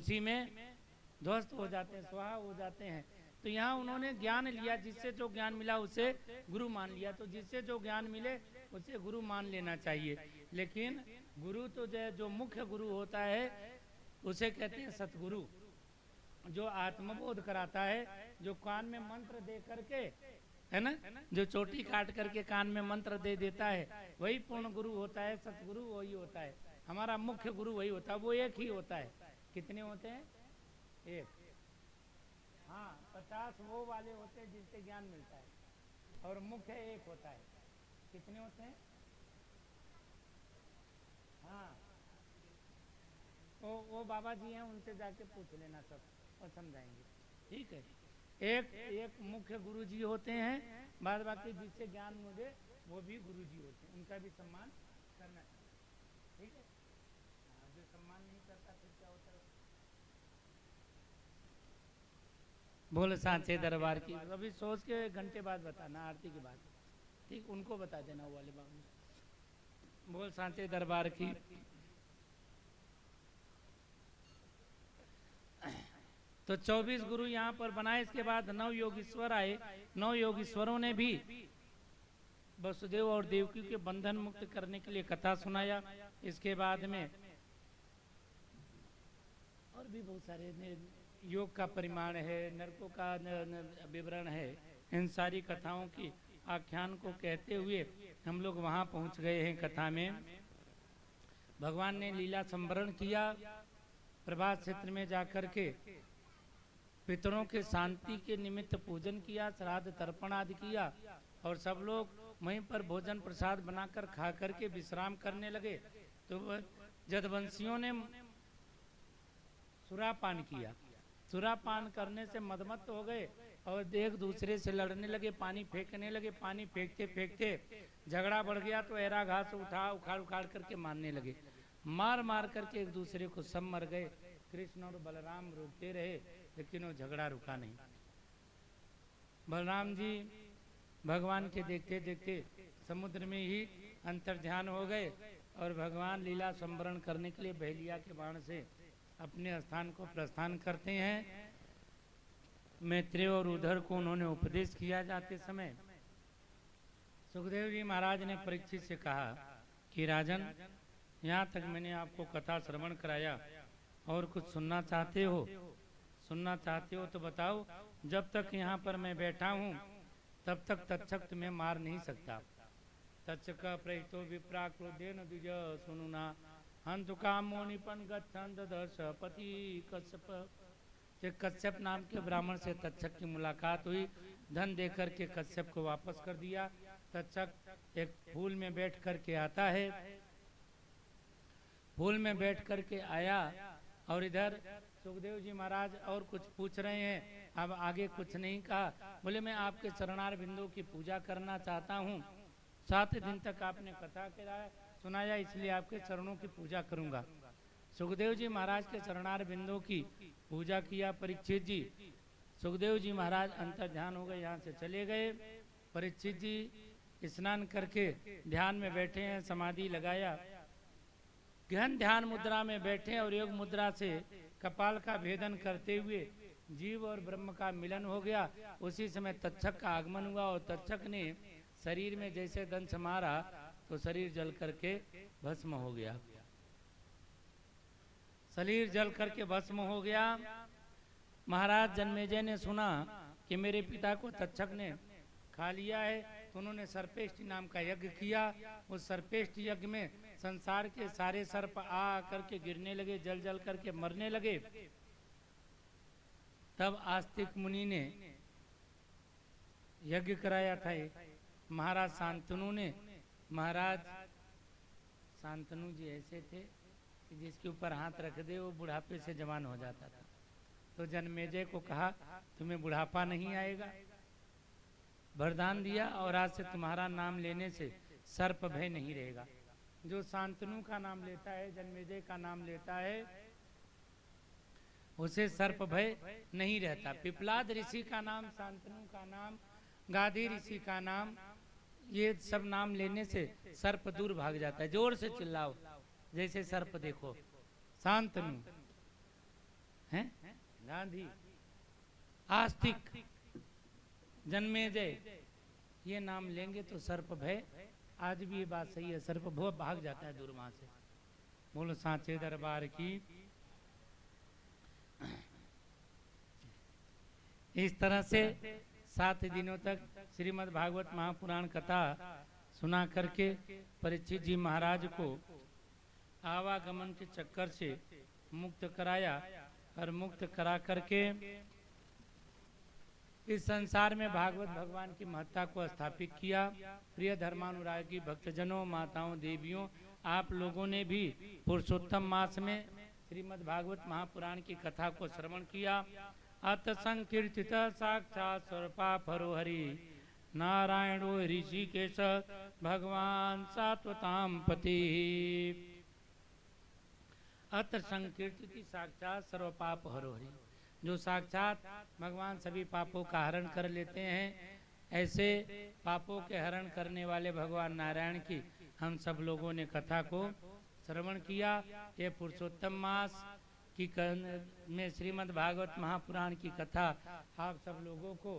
उसी में ध्वस्त हो जाते हैं, स्वाहा हो जाते हैं। तो यहाँ उन्होंने ज्ञान लिया, जिससे जो ज्ञान मिला उसे गुरु मान लिया। तो जिससे जो ज्ञान मिले उसे गुरु मान लेना चाहिए। लेकिन गुरु तो जो मुख्य गुरु होता है उसे कहते हैं सतगुरु, जो आत्मबोध कराता है, जो कान में मंत्र दे करके, है ना, जो चोटी काट करके कान में मंत्र दे देता है, वही पूर्ण गुरु होता है। सतगुरु वही होता है, हमारा मुख्य गुरु वही होता है। वो एक ही होता है। कितने होते हैं? एक। हाँ, 50 वो वाले होते हैं जिनसे ज्ञान मिलता है, और मुख्य एक होता है। कितने होते हैं? हाँ, वो बाबा जी हैं, उनसे जाके पूछ लेना सब और समझाएंगे। ठीक है। एक मुख्य गुरु जी होते हैं, बाद बाकी जिससे ज्ञान मिले वो भी गुरु जी होते हैं, उनका भी सम्मान करना चाहिए। ठीक है। जो सम्मान नहीं करता फिर क्या होता है? बोल सांचे दरबार की। अभी सोच के घंटे बाद बताना, आरती के बाद। ठीक, उनको बता देना वो वाले बाबू। बोल सांचे दरबार की। तो 24 गुरु यहाँ पर बनाए। इसके बाद 9 योगीश्वर आए। 9 योगीश्वरों ने भी वसुदेव और देवकी के बंधन मुक्त करने के लिए कथा सुनाया। इसके बाद में और भी बहुत सारे योग का परिमाण है, नरकों का विवरण है। इन सारी कथाओं की आख्यान को कहते हुए हम लोग वहाँ पहुँच गए हैं। कथा में भगवान ने लीला संवरण किया। प्रभात क्षेत्र में जाकर के पितरों के शांति के निमित्त पूजन किया, श्राद्ध तर्पण आदि किया, और सब लोग वहीं पर भोजन प्रसाद बनाकर खा करके विश्राम करने लगे। तो जदवंशियों ने सुरापान किया। सुरापान करने से मदमत्त हो गए और एक दूसरे से लड़ने लगे, पानी फेंकने लगे। पानी फेंकते फेंकते झगड़ा बढ़ गया तो ऐरा घास उखाड़ उखाड़ करके मारने लगे। मार मार करके एक दूसरे को सब मर गए। कृष्ण और बलराम रोकते रहे, लेकिन वो झगड़ा रुका नहीं। बलराम जी भगवान के देखते देखते समुद्र में ही अंतर्ध्यान हो गए और भगवान लीला संवरण करने के लिए बहेलिया के बाण से अपने स्थान को प्रस्थान करते हैं। मैत्रेय और उधर को उन्होंने उपदेश किया। जाते समय सुखदेव जी महाराज ने परीक्षित से कहा कि राजन, यहाँ तक मैंने आपको कथा श्रवण कराया, और कुछ सुनना चाहते हो? सुनना चाहते हो तो बताओ। जब तक यहाँ पर मैं बैठा हूँ तब तक तक्षक तुम्हें मार नहीं सकता। तक्षक प्रहितो विप्रा क्रोधेन द्विज सुनुना हंतु कामो निपन गच्छन्त दशपति कश्यप। कश्यप नाम के ब्राह्मण से तक्षक की मुलाकात हुई। धन देकर के कश्यप को वापस कर दिया। तक्षक एक फूल में बैठ करके आता है। फूल में बैठ करके आया और इधर सुखदेव जी महाराज और कुछ पूछ रहे हैं। अब आगे कुछ नहीं कहा। बोले मैं आपके चरणार बिंदु की पूजा करना चाहता हूँ। 7 दिन तक आपने कथा सुनाया, इसलिए आपके चरणों की पूजा करूंगा। सुखदेव जी महाराज के चरणार बिंदु की पूजा किया परीक्षित जी। सुखदेव जी महाराज अंतर्ध्यान हो गए, यहाँ से चले गए। परीक्षित जी स्नान करके ध्यान में बैठे हैं, समाधि लगाया, गहन ध्यान मुद्रा में बैठे और योग मुद्रा से कपाल का भेदन करते हुए जीव और ब्रह्म का मिलन हो गया। उसी समय तक्षक का आगमन हुआ और तक्षक ने शरीर में जैसे दंश मारा तो शरीर जल करके भस्म हो गया। शरीर जल करके भस्म हो गया। महाराज जन्मेजय ने सुना कि मेरे पिता को तक्षक ने खा लिया है, तो उन्होंने सर्पेष्टि नाम का यज्ञ किया। उस सर्पेष्टि यज्ञ में संसार के सारे सर्प आ करके गिरने लगे, जल जल करके मरने लगे। तब आस्तिक मुनि ने यज्ञ कराया था महाराज शांतनु ने। महाराज शांतनु जी ऐसे थे कि जिसके ऊपर हाथ रख दे वो बुढ़ापे से जवान हो जाता था। तो जन्मेजय को कहा तुम्हें बुढ़ापा नहीं आएगा, वरदान दिया, और आज से तुम्हारा नाम लेने से सर्प भय नहीं रहेगा। जो शांतनु का नाम लेता है, जन्मेजय का नाम लेता है, उसे सर्प भय नहीं रहता। पिपलाद ऋषि का नाम, शांतनु का नाम, गाधी ऋषि का नाम, ये सब नाम लेने से सर्प दूर भाग जाता है। जोर से चिल्लाओ, जैसे सर्प देखो, शांतनु। हैं गांधी, आस्तिक, जन्मेजय, ये नाम लेंगे तो सर्प भय। आज भी ये बात सही है, सर्प भय भाग जाता है दूर वहां से। बोलो सांचे दरबार की। इस तरह से 7 दिनों तक श्रीमद् भागवत महापुराण कथा सुना करके परीक्षित जी महाराज को आवागमन के चक्कर से मुक्त कराया और मुक्त करा करके इस संसार में भागवत भगवान की महत्ता को स्थापित किया। प्रिय धर्मानुरागी भक्तजनों, माताओं, देवियों, आप लोगों ने भी पुरुषोत्तम मास में श्रीमद् भागवत महापुराण की कथा को श्रवण किया। अत संकीर्तित साक्षात स्वरूपापरो हरि नारायणो ऋषिकेश भगवान सात्वताम पति। अत संकीर्तित साक्षात सर्वपाप हरो हरि, जो साक्षात भगवान सभी पापों का हरण कर लेते हैं, ऐसे पापों के हरण करने वाले भगवान नारायण की हम सब लोगों ने कथा को श्रवण किया। ये पुरुषोत्तम मास की में श्रीमद् भागवत महापुराण की कथा आप सब लोगों को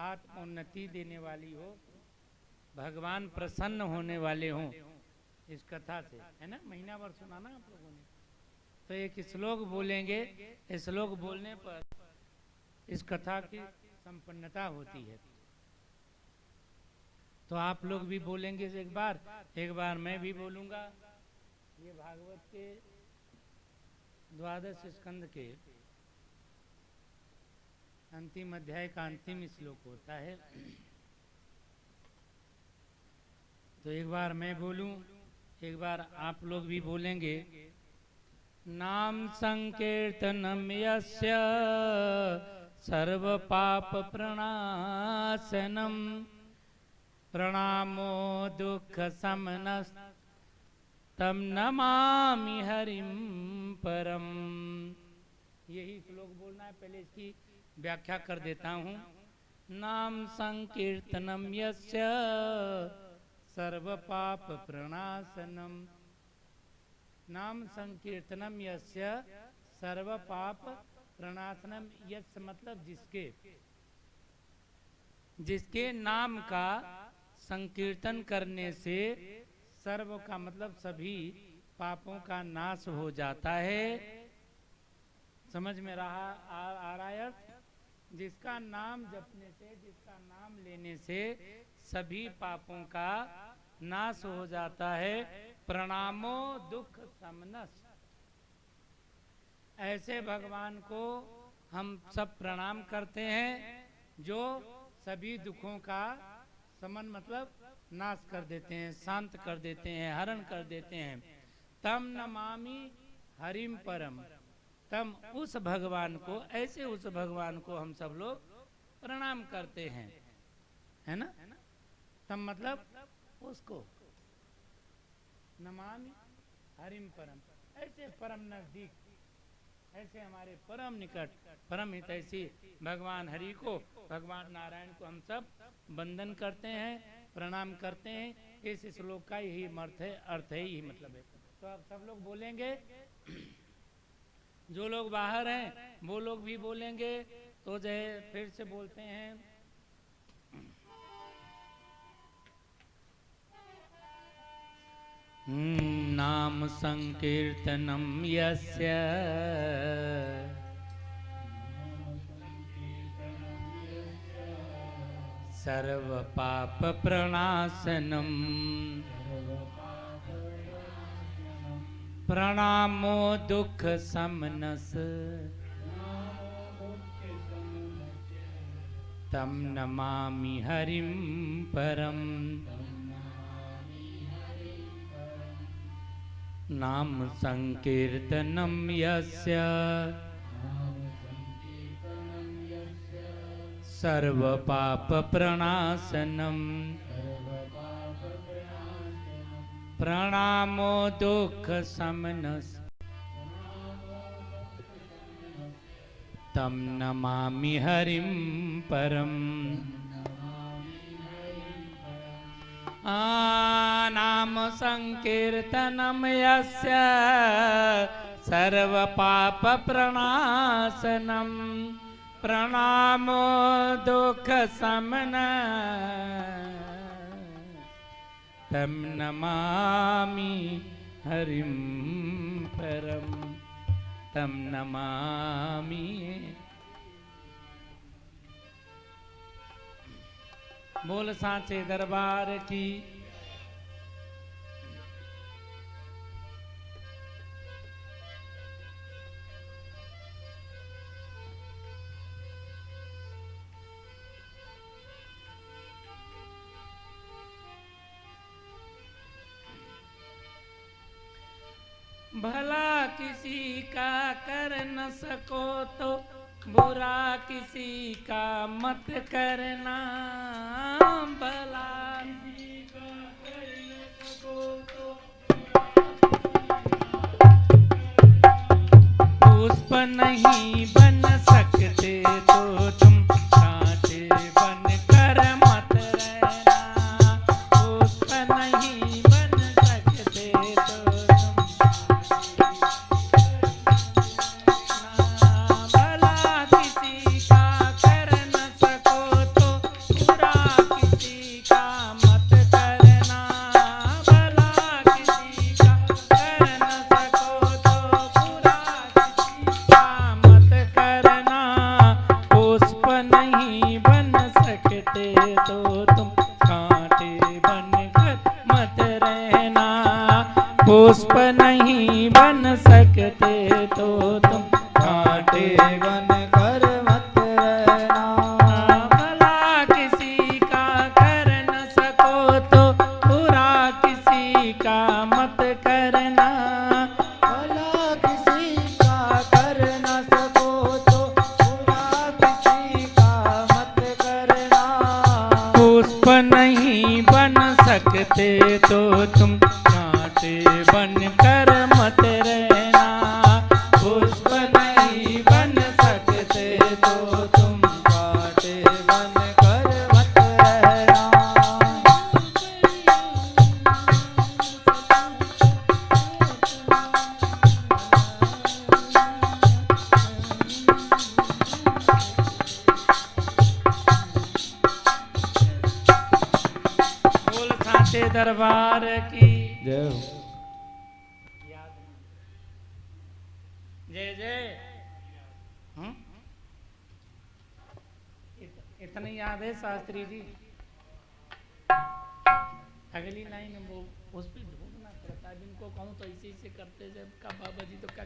आत्मोन्नति देने वाली हो, भगवान प्रसन्न होने वाले हों इस कथा से, है ना। महीना भर सुना ना आप लोगों ने। तो एक श्लोक बोलेंगे, इस श्लोक बोलने पर इस कथा की संपन्नता होती है। तो आप लोग भी बोलेंगे एक बार मैं भी बोलूंगा। ये भागवत के 12 स्कंद के अंतिम अध्याय का अंतिम श्लोक होता है। तो एक बार मैं बोलूं, एक बार आप लोग भी बोलेंगे। नाम संकीर्तनम यस्य सर्व पाप प्रणाशनम प्रणामो दुख समनस तम नमामि हरिम परम। यही श्लोक बोलना है। पहले इसकी व्याख्या कर देता हूँ। नाम संकीर्तनम यस्य सर्व पाप प्रणाशनम, नाम संकीर्तनम यस्य सर्व पाप प्रणाशनम। यस्य मतलब जिसके नाम का संकीर्तन करने से सर्व का मतलब सभी पापों का नाश हो जाता है। समझ में आ रहा है? जिसका नाम जपने से, जिसका नाम लेने से सभी पापों का नाश हो जाता है। प्रणामो दुख समनस, ऐसे भगवान को हम सब प्रणाम करते हैं जो सभी दुखों का समन मतलब नाश कर देते हैं, शांत कर देते हैं, हरण कर देते हैं। तम नमामि हरिम परम, तम उस भगवान को, ऐसे उस भगवान को हम सब लोग प्रणाम करते हैं, है ना। तम मतलब उसको, नमामि हरिम परम, ऐसे परम नजदीक, ऐसे हमारे परम निकट, परम हितैषी भगवान हरि को, भगवान नारायण को हम सब वंदन करते हैं, प्रणाम करते हैं। इस श्लोक का यही अर्थ है, यही मतलब है। तो आप सब लोग बोलेंगे, जो लोग बाहर हैं वो लोग भी बोलेंगे। तो जो है फिर से बोलते हैं। नाम संकीर्तनम यस्य सर्व पाप प्रणाशनम प्रणामो दुख समनस तम नमामि हरिम परम। नाम संकीर्तनम यस्य सर्व पाप प्रणाशनम प्रणामो दुख समनस तम नमामि हरिम परम। नाम संकीर्तनम यस्य सर्व पाप प्रणाशनम प्रणामो दुख समन तम नमामि हरिम परम तम नमामि। बोल सांचे दरबार की। भला किसी का कर न सको तो बुरा किसी का मत करना। भला किसी का कर न सको तो पुष्प नहीं बन सकते तो तुम कांटे बन कर मत रहना। पुष्प नहीं बन सकते तो पुष्प नहीं बन सकते तो तुम कांटे बन कर मत रहना। भला किसी का कर न सको तो बुरा किसी का मत करना। भला किसी का कर न सको तो बुरा किसी का मत करना। पुष्प नहीं बन सकते तो तुम बन कर मत रहना। पुष्प नहीं बन सकते तो तुम कांटे बन कर मत रहना। बोल सांचे दरबार की जय हो। जय जय। इतना याद है शास्त्री जी। अगली लाइन वो उस पर ढूंढना पड़ता है। इनको कहूँ तो ऐसे ऐसे करते जब का बाबा जी तो क्या